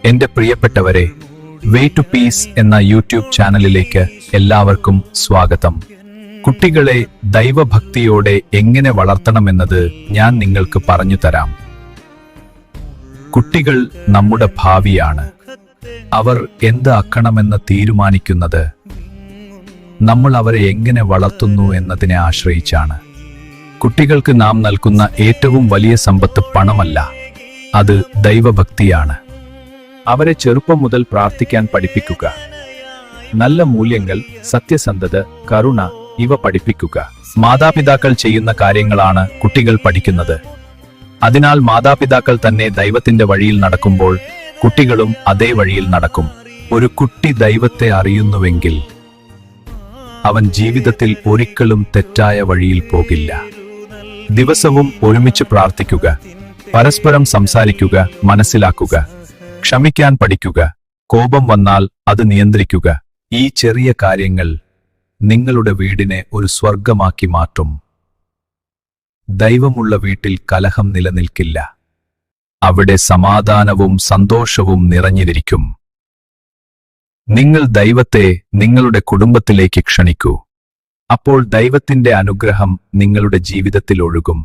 എന്റെ പ്രിയപ്പെട്ടവരെ, way to piece എന്ന യൂട്യൂബ് ചാനലിലേക്ക് എല്ലാവർക്കും സ്വാഗതം. കുട്ടികളെ ദൈവഭക്തിയോടെ എങ്ങനെ വളർത്തണമെന്നത് ഞാൻ നിങ്ങൾക്ക് പറഞ്ഞു തരാം. കുട്ടികൾ നമ്മുടെ ഭാവിയാണ്. അവർ എന്ത് ആക്കണമെന്ന് തീരുമാനിക്കുന്നത് നമ്മൾ അവരെ എങ്ങനെ വളർത്തുന്നു എന്നതിനെ ആശ്രയിച്ചാണ്. കുട്ടികൾക്ക് നാം നൽകുന്ന ഏറ്റവും വലിയ സമ്പത്ത് പണമല്ല, അത് ദൈവഭക്തിയാണ്. അവരെ ചെറുപ്പം മുതൽ പ്രാർത്ഥിക്കാൻ പഠിപ്പിക്കുക. നല്ല മൂല്യങ്ങൾ, സത്യസന്ധത, കരുണ ഇവ പഠിപ്പിക്കുക. മാതാപിതാക്കൾ ചെയ്യുന്ന കാര്യങ്ങളാണ് കുട്ടികൾ പഠിക്കുന്നത്. അതിനാൽ മാതാപിതാക്കൾ തന്നെ ദൈവത്തിന്റെ വഴിയിൽ നടക്കുമ്പോൾ കുട്ടികളും അതേ വഴിയിൽ നടക്കും. ഒരു കുട്ടി ദൈവത്തെ അറിയുന്നുവെങ്കിൽ അവൻ ജീവിതത്തിൽ ഒരിക്കലും തെറ്റായ വഴിയിൽ പോകില്ല. ദിവസവും ഒരുമിച്ച് പ്രാർത്ഥിക്കുക, പരസ്പരം സംസാരിക്കുക, മനസ്സിലാക്കുക, ക്ഷമിക്കാൻ പഠിക്കുക, കോപം വന്നാൽ അത് നിയന്ത്രിക്കുക. ഈ ചെറിയ കാര്യങ്ങൾ നിങ്ങളുടെ വീടിനെ ഒരു സ്വർഗമാക്കി മാറ്റും. ദൈവമുള്ള വീട്ടിൽ കലഹം നിലനിൽക്കില്ല. അവിടെ സമാധാനവും സന്തോഷവും നിറഞ്ഞിരിക്കും. നിങ്ങൾ ദൈവത്തെ നിങ്ങളുടെ കുടുംബത്തിലേക്ക് ക്ഷണിക്കൂ. അപ്പോൾ ദൈവത്തിന്റെ അനുഗ്രഹം നിങ്ങളുടെ ജീവിതത്തിൽ ഒഴുകും.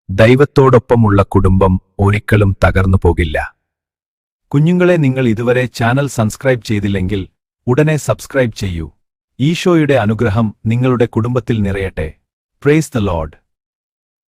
ദൈവത്തോടൊപ്പമുള്ള കുടുംബം ഒരിക്കലും തകർന്നു പോകില്ല. കുഞ്ഞുങ്ങളെ, നിങ്ങൾ ഇതുവരെ ചാനൽ സബ്സ്ക്രൈബ് ചെയ്തില്ലെങ്കിൽ ഉടനെ സബ്സ്ക്രൈബ് ചെയ്യൂ. ഈശോയുടെ അനുഗ്രഹം നിങ്ങളുടെ കുടുംബത്തിൽ നിറയട്ടെ. Praise the Lord.